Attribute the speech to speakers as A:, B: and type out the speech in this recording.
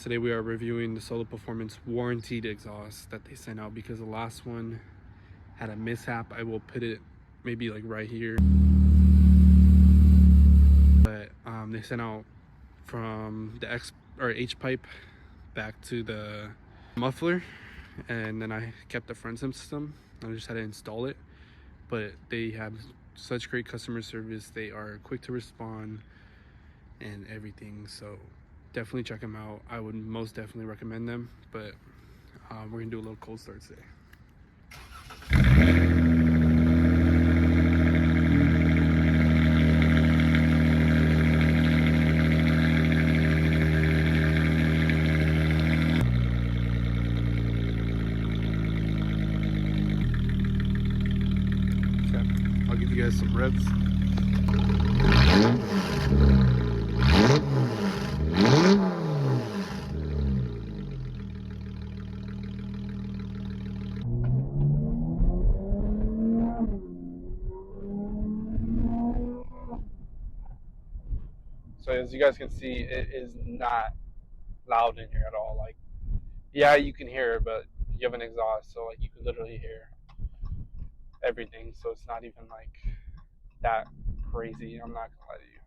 A: Today we are reviewing the Solo Performance warranted exhaust that they sent out because the last one had a mishap. I will put it maybe like right here. But they sent out from the H pipe back to the muffler, and then I kept the front system. I just had to install it. But they have such great customer service. They are quick to respond and everything, so definitely check them out. I would most definitely recommend them. But we're gonna do a little cold start today. Okay, I'll give you guys some revs. So as you guys can see, it is not loud in here at all. Like, yeah, you can hear it, but you have an exhaust, so like you can literally hear everything. So it's not even like that crazy. I'm not gonna lie to you.